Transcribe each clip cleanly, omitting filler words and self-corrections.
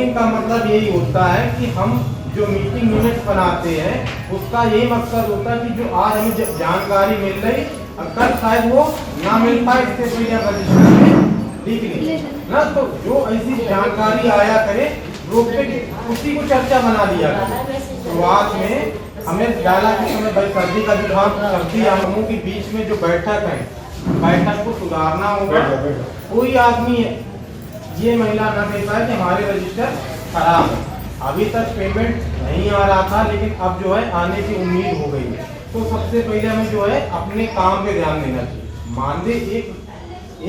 Meeting का मतलब यही होता है कि हम जो मीटिंग मिनट्स बनाते हैं उसका यही मकसद होता है कि जो आज हमें जानकारी मिल रही कल शायद वो ना मिल पाए, इससे पहले रजिस्टर में लिख नहीं ना, तो जो ऐसी जानकारी आया करे ग्रुप पे उसी को चर्चा बना दिया करें। शुरुआत में हमें डाला कि समय भाई सर्दी का जुकाम सर्दी आमों के बीच में जो बैठक है, बैठक को सुधारना होगा। कोई आदमी ये महिला न कह पाए कि हमारे रजिस्टर खराब है। अभी तक पेमेंट नहीं आ रहा था, लेकिन अब जो है आने की उम्मीद हो गई है। तो सबसे पहले हमें जो है अपने काम पे ध्यान देना चाहिए। मानदेय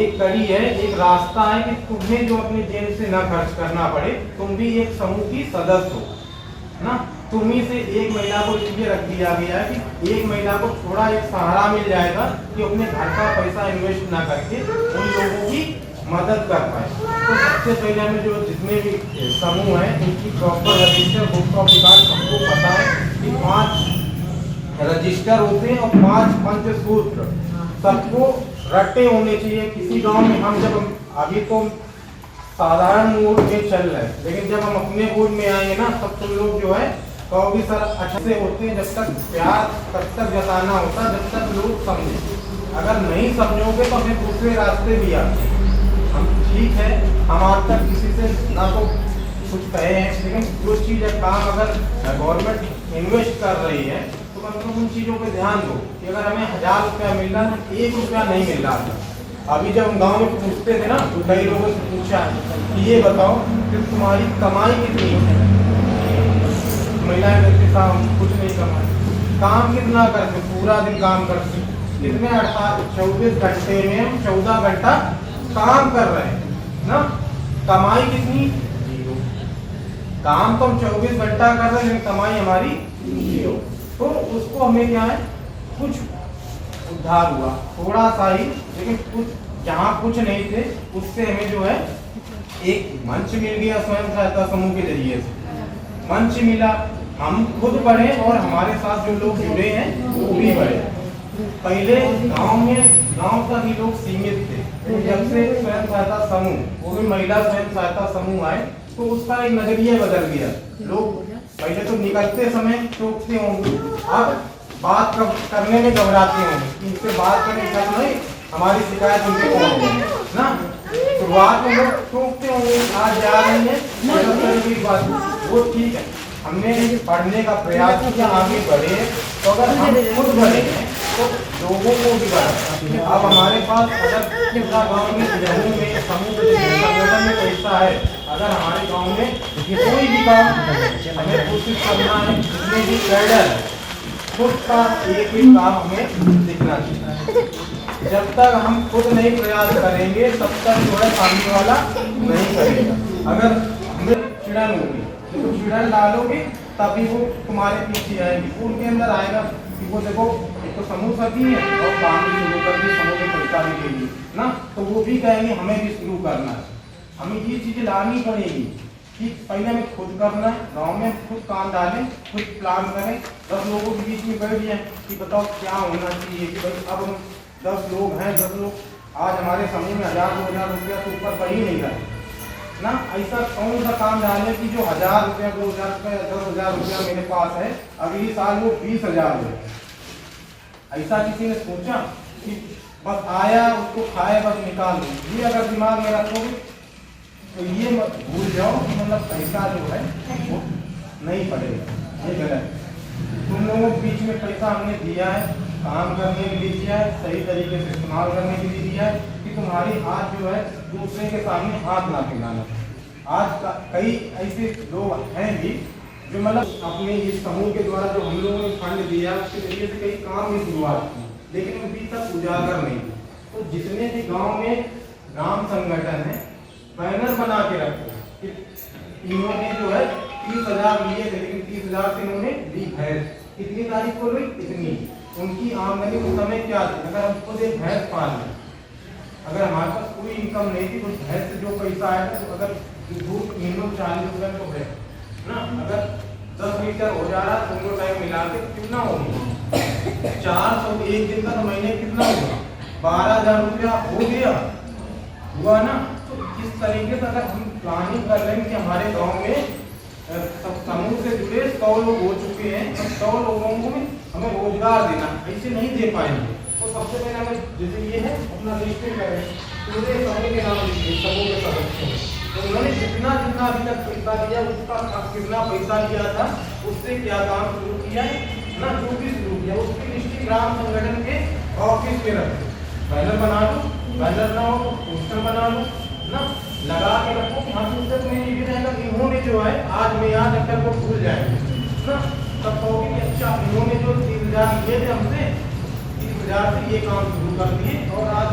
एक कड़ी है, एक रास्ता है कि तुम्हें जो अपने जेब से ना खर्च करना पड़े। तुम भी एक समूह की सदस्य हो ना, तुम्ही से एक महिला को इसलिए रख दिया गया है कि एक महिला को थोड़ा एक सहारा मिल जाएगा कि अपने घर का पैसा इन्वेस्ट ना करके उन लोगों की मदद कर पाए। तो सबसे पहले हमें जो जितने भी समूह हैं उनकी proper register book of record सबको पता है कि 5 रजिस्टर होते हैं और 5 पंचसूत्र सबको रट्टे होने चाहिए। किसी गांव में हम जब अभी तो साधारण मोड में चल रहे हैं, लेकिन जब हम अपने मोड में आएंगे ना तब तुम लोग जो है कहोगे सर अच्छे से होते हैं। जब तक प्यार तब तक जताना होता है, जब तक लोग समझे। अगर नहीं समझोगे तो फिर दूसरे रास्ते भी आते हैं। हम ठीक है, हम आज तक किसी से ना तो कुछ कहे हैं, लेकिन जो चीज़ है काम अगर गवर्नमेंट इन्वेस्ट कर रही है तो कम से कम उन चीज़ों पे ध्यान दो कि अगर हमें 1000 रुपया मिल रहा है, 1 रुपया नहीं मिल रहा था। अभी जब हम गाँव में पूछते थे ना तो कई लोगों से पूछा कि ये बताओ कि तुम्हारी कमाई कितनी है। महिलाएं कहती काम कुछ नहीं कमाई, काम कितना करते, पूरा दिन काम करते, कितने 24 घंटे में हम 14 घंटा काम कर रहे हैं ना, कमाई कितनी 0। काम तो हम 24 घंटा कर रहे हैं लेकिन कमाई हमारी 0। तो उसको हमें क्या है कुछ उद्धार हुआ थोड़ा सा ही, लेकिन कुछ जहाँ कुछ नहीं थे उससे हमें जो है एक मंच मिल गया। स्वयं सहायता समूह के जरिए से मंच मिला, हम खुद बढ़े और हमारे साथ जो लोग जुड़े हैं वो भी बढ़े। पहले गांव तक ही लोग सीमित थे, तो जब से स्वयं सहायता समूह वो भी महिला स्वयं सहायता समूह आए तो उसका एक नजरिया बदल गया। लोग पहले तो निकलते समय टोकते होंगे, अब बात करने में घबराते होंगे, इनसे बात करने का नहीं हमारी शिकायत उनके पहुंच ना। शुरुआत में लोग टोकते होंगे, आज जा रही है बात वो ठीक है, हमने पढ़ने का प्रयास किया, आगे बढ़े। तो अगर हम खुद बढ़े तो लोगों को भी बढ़ा। अब हमारे पास अगर गाँव में समूह संगठन में पैसा है, अगर हमारे गांव में कोई भी काम हमें कोशिश करना है, जितने भी कैडर है खुद का एक भी काम हमें दिखना चाहिए। जब तक हम खुद नहीं प्रयास करेंगे तब तक जो है सामने वाला नहीं करेगा। अगर हमें चिड़न होगी तो चिड़न डालोगे तभी वो तुम्हारे पीछे आएगी, उनके अंदर आएगा कि वो देखो एक तो समूह सभी है और काम भी शुरू कर दी, समूह में पैसा भी देंगे ना, तो वो भी कहेंगे हमें भी शुरू करना है। हमें ये चीजें लानी पड़ेगी कि पहले हमें खुद करना है, गांव में खुद काम डालें, खुद प्लान करें। 10 लोगों के बीच में बैठ जाए कि बताओ क्या होना चाहिए कि भाई अब हम 10 लोग हैं, 10 लोग आज हमारे समूह में 1000-2000 रुपया तो ऊपर बढ़ ही नहीं रहा ना। ऐसा कौन सा काम डाले कि जो 1000 रुपया 2000 रुपया 10,000 रुपया मेरे पास है, अगली साल वो 20,000 हो। ऐसा किसी ने सोचा कि बस आया उसको खाए बस निकाल दो, ये अगर दिमाग में रखोगे तो ये मत भूल जाओ कि मतलब पैसा जो है वो नहीं पड़ेगा, ये गलत। तुम लोगों के बीच में पैसा हमने दिया है, काम करने के लिए दिया है, सही तरीके से इस्तेमाल करने के लिए दिया है कि तुम्हारी हाथ जो है दूसरे के सामने हाथ ना फैलाना। आज कई ऐसे लोग हैं भी जो मतलब अपने इस समूह के द्वारा जो हम लोगों ने फंड दिया उसके जरिए से कई काम की शुरुआत की, लेकिन अभी तक उजागर नहीं। तो जितने भी गाँव में ग्राम संगठन है बैनर बना के रखो कि इन्होंने जो है 30,000 लिए थे, लेकिन 30,000 से इन्होंने ली भैंस, कितनी तारीख को हुई इतनी, उनकी आमदनी उस समय क्या थी। अगर हम खुद एक भैंस पाल लें, अगर हमारे पास कोई इनकम नहीं थी तो भैंस से जो पैसा आया तो अगर दूध मिनिमम 40 रुपये तो है ना, अगर 10 लीटर हो जा रहा है दोनों टाइम मिला के कितना होगा 400, एक दिन का तो महीने कितना होगा 12,000 रुपया हो गया हुआ ना। तो इस तरीके से अगर हम प्लानिंग कर रहे हैं कि हमारे गांव में समूह से जुड़े 100 लोग हो चुके हैं। 100 लोगों को हमें रोजगार देना, ऐसे नहीं दे पाएंगे। तो सबसे पहले हमें जैसे ये है अपना रजिस्टर करें, पूरे समूह के नाम लिखिए, समूह के सदस्य। तो उन्होंने जितना जितना अभी तक पैसा दिया, उसका कितना पैसा लिया था, उससे क्या काम शुरू किया है ना, जो भी शुरू किया उसकी लिस्ट ग्राम संगठन के ऑफिस में रखो। बैनर बना लो, बैनर ना हो तो पोस्टर बना लो ना, लगा के रखो कि हम उससे तुम्हें ये भी रहेगा कि इन्होंने जो है आज में याद रखकर को भूल जाएंगे ना, तब कहोगे कि अच्छा इन्होंने जो 30,000 लिए थे हमसे, 30,000 से ये काम शुरू कर दिए और आज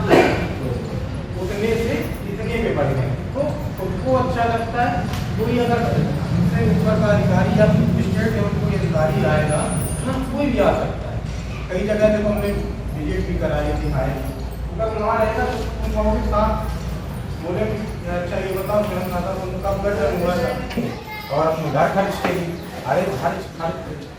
उतने से इतने पे बढ़ गए। तो खुद को अच्छा लगता है। कोई अगर उससे ऊपर का अधिकारी या स्टेट लेवल कोई अधिकारी आएगा ना, कोई भी आ सकता है। कई जगह देखो हमने विजिट भी कराई थी, आए अगर वहाँ रहेगा तो तुम कहोगे साहब बोले अच्छा ये बताओ स्वयं खाता तुमका गठन हुआ था और अपने घर खर्च के लिए, अरे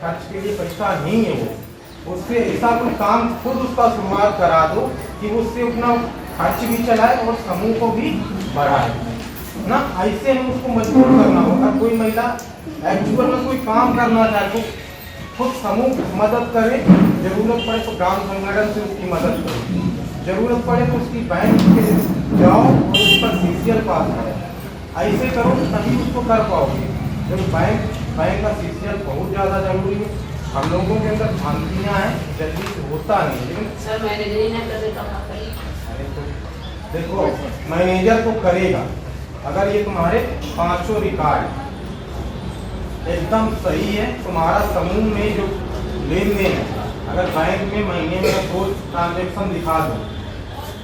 खर्च के लिए पैसा नहीं है वो, उससे ऐसा कोई काम खुद उसका शुरुआत करा दो कि उससे अपना खर्च भी चलाए और समूह को भी बढ़ाए ना। ऐसे हम उसको मजबूर करना होगा। कोई महिला एक्चुअल में कोई काम करना चाहे तो खुद समूह मदद करे, जरूरत पड़े तो ग्राम संगठन से उसकी मदद करो, जरूरत पड़े तो उसकी बैंक के जाओ और उस पर सीसीएल पास करो। ऐसे करो तभी उसको कर पाओगे। जब बैंक का सीसीएल बहुत ज़्यादा जरूरी है। हम लोगों के अंदर भ्रांतियाँ हैं, जल्दी से होता नहीं, लेकिन सर मैनेजर ही नहीं कर देता। अरे तो देखो मैनेजर तो करेगा अगर ये तुम्हारे 5 रिकॉर्ड एकदम सही है, तुम्हारा समूह में जो लेन देन है, अगर बैंक में महीने में 2 ट्रांजेक्शन दिखा दो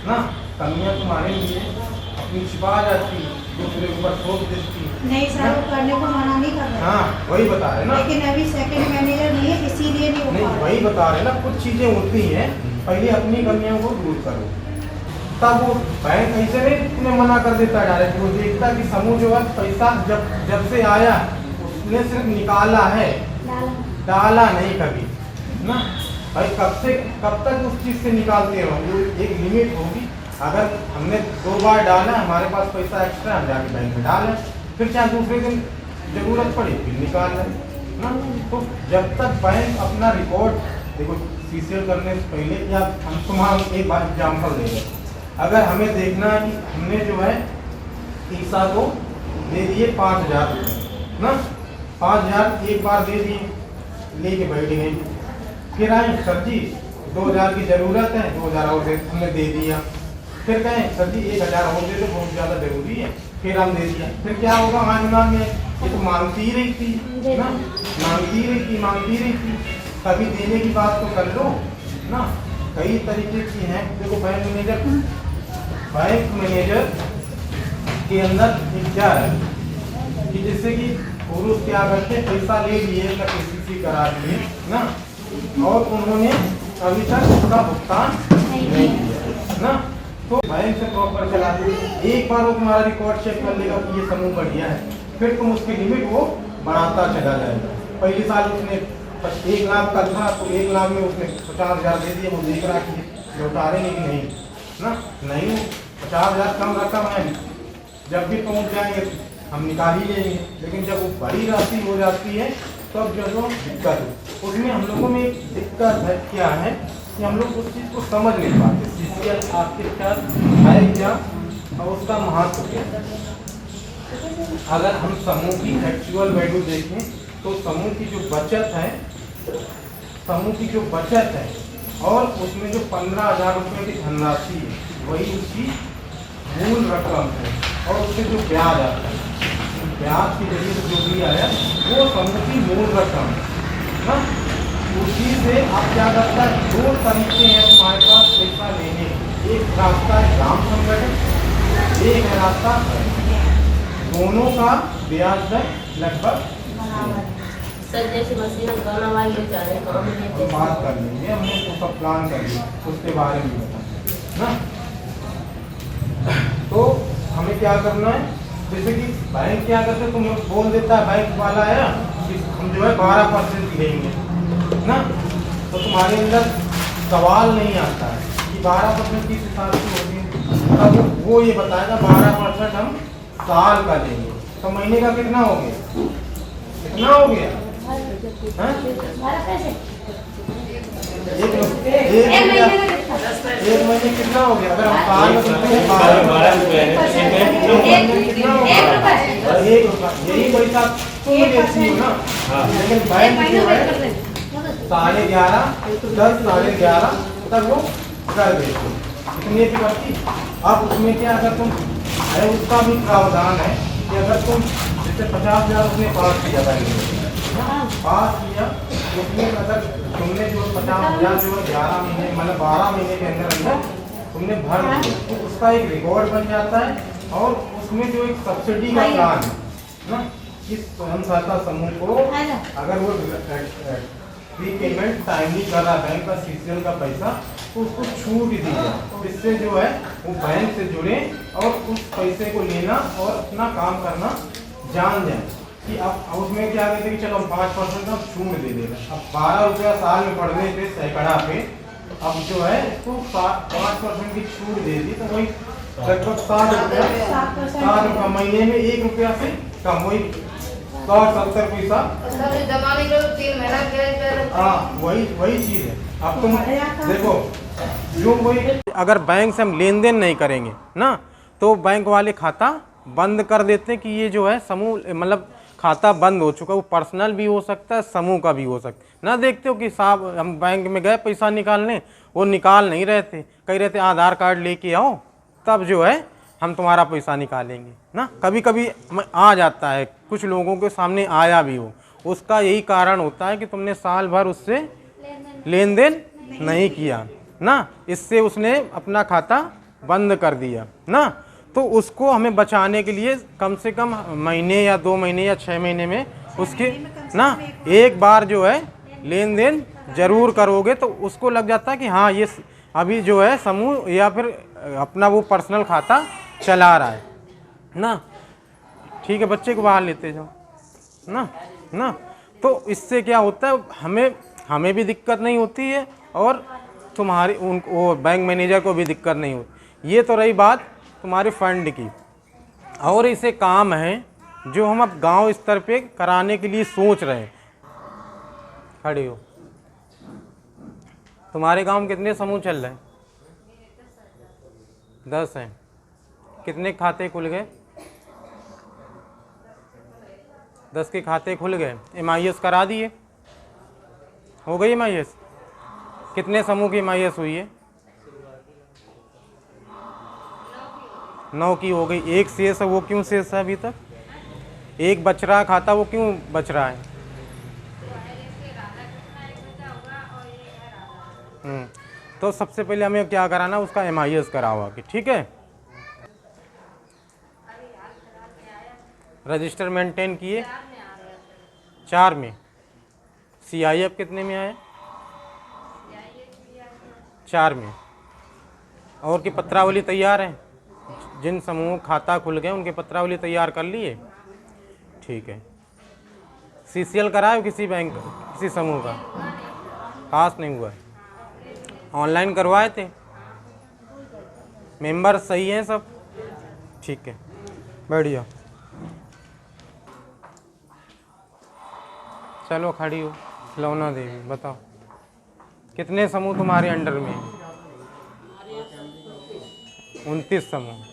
ना, कमियां तुम्हारे लिए अपनी छिपा जाती, दूसरे ऊपर थोप देती। नहीं सर, वो करने को मना नहीं कर रहे। हाँ वही बता रहे ना, लेकिन अभी सेकंड मैनेजर नहीं है इसीलिए नहीं हो पा रहा। वही बता रहे ना, कुछ चीजें होती हैं, पहले अपनी कमियों को दूर करो, तब वो बैंक ऐसे नहीं तुम्हें मना कर देता डायरेक्ट। वो देखता कि समूह जो है पैसा जब से आया उसने सिर्फ निकाला है, डाला नहीं कभी ना। भाई कब तक उस चीज से निकालते रहो, एक लिमिट होगी। अगर हमने 2 बार डाला, हमारे पास पैसा एक्स्ट्रा, हम जाके बैंक में डालें, फिर चाहे दूसरे दिन जरूरत पड़े फिर निकाल लें ना। तो जब तक बैंक अपना रिकॉर्ड देखो, सीसीएल करने से पहले या हम तुम्हारा एक बार एग्जाम्पल दे रहे, अगर हमें देखना है कि हमने जो है ईसा को दे दिए 5,000 रुपये ना, 5,000 एक बार दे दिए, लेके बैठ गए, फिर आए सर जी 2,000 की जरूरत है, 2,000 और हमने दे दिया, फिर कहें सर जी 1,000 और दे दो बहुत ज़्यादा जरूरी है, फिर हम दे दिया, फिर क्या होगा हमारे दिमाग में, ये तो मांगती ही रही थी ना, मांगती रही थी, कभी देने की बात तो कर लो ना। कई तरीके की हैं, देखो बैंक मैनेजर के अंदर क्या है कि जैसे कि पुरुष क्या करते, पैसा ले लिए KCC करा दिए ना, और उन्होंने अभी तक उसका भुगतान नहीं किया ना, तो बैंक से प्रॉपर चलाते। एक बार वो तुम्हारा रिकॉर्ड चेक कर लेगा कि ये समूह बढ़िया है, फिर तुम उसकी लिमिट वो बढ़ाता चला जाएगा। पहले साल उसने 1 लाख का था तो 1 लाख में उसने 50,000 दे दिए, वो देख रहा कि लौटारेंगे कि नहीं ना, नहीं 50,000 कम रकम है, जब भी पहुंच जाएंगे हम निकाल ही लेंगे। लेकिन जब वो बड़ी राशि हो जाती है तब जो दिक्कत है, उसमें हम लोगों में एक दिक्कत है, क्या है कि हम लोग उस चीज़ को समझ नहीं पाते, सीसीएल आखिरकार है क्या और उसका महत्व क्या है। अगर हम समूह की एक्चुअल वैल्यू देखें तो समूह की जो बचत है और उसमें जो 15,000 रुपये की धनराशि है, वही उसकी मूल रकम है, और उससे जो ब्याज आता है, ब्याज के जरिए जो भी आया वो समूह की मूल रकम है ना। उसी से आप क्या करता है, 2 तरीके हैं हमारे पास पैसा लेने, एक रास्ता है ग्राम संगठन, एक है रास्ता, दोनों का ब्याज दर लगभग सर जैसे मशीन गाना वाले ले जा रहे हैं तो बात कर लेंगे, हमने उसका प्लान कर लिया, उसके बारे में बताना ना। तो हमें क्या करना है, जैसे कि बैंक क्या करते, तुम बोल देता है बैंक वाला है कि हम जो है 12% लेंगे ना, तो तुम्हारे अंदर सवाल नहीं आता है कि 12% किस हिसाब से होगी, तब वो ये बताएगा 12% हम साल का लेंगे तो महीने का कितना हो गया? कितना हो गया? हाँ? एक महीने कितना हो गया? अगर हम साल में करते हैं 1 रुपया, यही पैसा तुम लेती हो ना। लेकिन बैंक जो है 11.5 10 11.5 तक वो कर देती, इतने की करती। अब उसमें क्या, अगर तुम है उसका भी प्रावधान है कि अगर तुम जैसे 50,000 उसने पास किया बैंक में, पास किया, उसमें अगर तुमने जो 50,000 जो 11 महीने मतलब 12 महीने के अंदर अंदर तुमने भर दिया तो उसका एक रिकॉर्ड बन जाता है। और उसमें जो एक सब्सिडी का प्लान है ना, इस स्वयं सहायता समूह को अगर वो रीपेमेंट टाइमली कर रहा बैंक का सीसीएल का पैसा तो उसको छूट दी जाए, इससे जो है वो बैंक से जुड़े और उस पैसे को लेना और अपना काम करना जान जाए। कि अब उसमें क्या कहते हैं कि चलो हम 5% का छूट दे देगा। अब 12 रुपया साल में पड़ने पे सैकड़ा पे अब जो है तो 5% की छूट दे दी तो वही लगभग 7 रुपया महीने में 1 रुपया से कम, वही 60-70 पैसा। हाँ वही चीज है। अब तुम देखो जो कोई अगर बैंक से हम लेन देन नहीं करेंगे ना तो बैंक वाले खाता बंद कर देते हैं कि ये जो है समूह मतलब खाता बंद हो चुका, वो पर्सनल भी हो सकता है समूह का भी हो सकता है ना। देखते हो कि साहब हम बैंक में गए पैसा निकालने, वो निकाल नहीं रहते, कह रहते आधार कार्ड लेके आओ तब जो है हम तुम्हारा पैसा निकालेंगे ना। कभी कभी आ जाता है, कुछ लोगों के सामने आया भी हो, उसका यही कारण होता है कि तुमने साल भर उससे लेन देन नहीं किया ना, इससे उसने अपना खाता बंद कर दिया ना। तो उसको हमें बचाने के लिए कम से कम महीने या 2 महीने या 6 महीने में उसके ना एक बार जो है लेन देन जरूर करोगे तो उसको लग जाता है कि हाँ ये अभी जो है समूह या फिर अपना वो पर्सनल खाता चला रहा है ना। ठीक है, बच्चे को बाहर लेते जाओ ना ना। तो इससे क्या होता है, हमें भी दिक्कत नहीं होती है और तुम्हारी वो बैंक मैनेजर को भी दिक्कत नहीं होती। ये तो रही बात तुम्हारे फंड की। और इसे काम है जो हम अब गांव स्तर पे कराने के लिए सोच रहे हैं। खड़े हो। तुम्हारे गांव में कितने समूह चल रहे हैं? 10 हैं। कितने खाते खुल गए? 10 के खाते खुल गए। MIS करा दिए? हो गई MIS? कितने समूह की MIS हुई है? 9 की हो गई। एक शेष है, वो क्यों शेष है अभी तक? एक बच रहा खाता, वो क्यों बच रहा है? तो सबसे पहले हमें क्या कराना, उसका MIS कराओ कि ठीक है। रजिस्टर मेंटेन किए 4 में। CIF कितने में आया? 4 में। और की पत्रावली तैयार है? जिन समूह खाता खुल गए उनके पत्रावली तैयार कर लिए? ठीक है। CCL कराए किसी बैंक किसी समूह का? पास नहीं हुआ है। ऑनलाइन करवाए थे? मेंबर सही हैं सब? ठीक है, बढ़िया। चलो खड़ी हो। लौना देवी, बताओ कितने समूह तुम्हारे अंडर में? 29 समूह।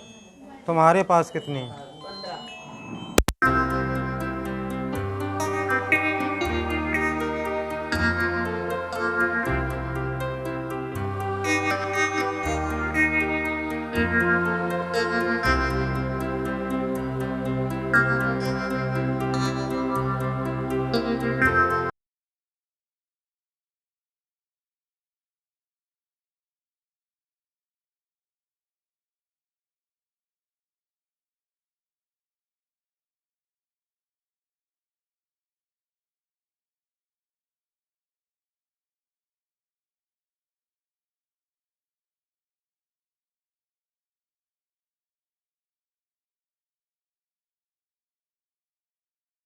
तुम्हारे पास कितने हैं?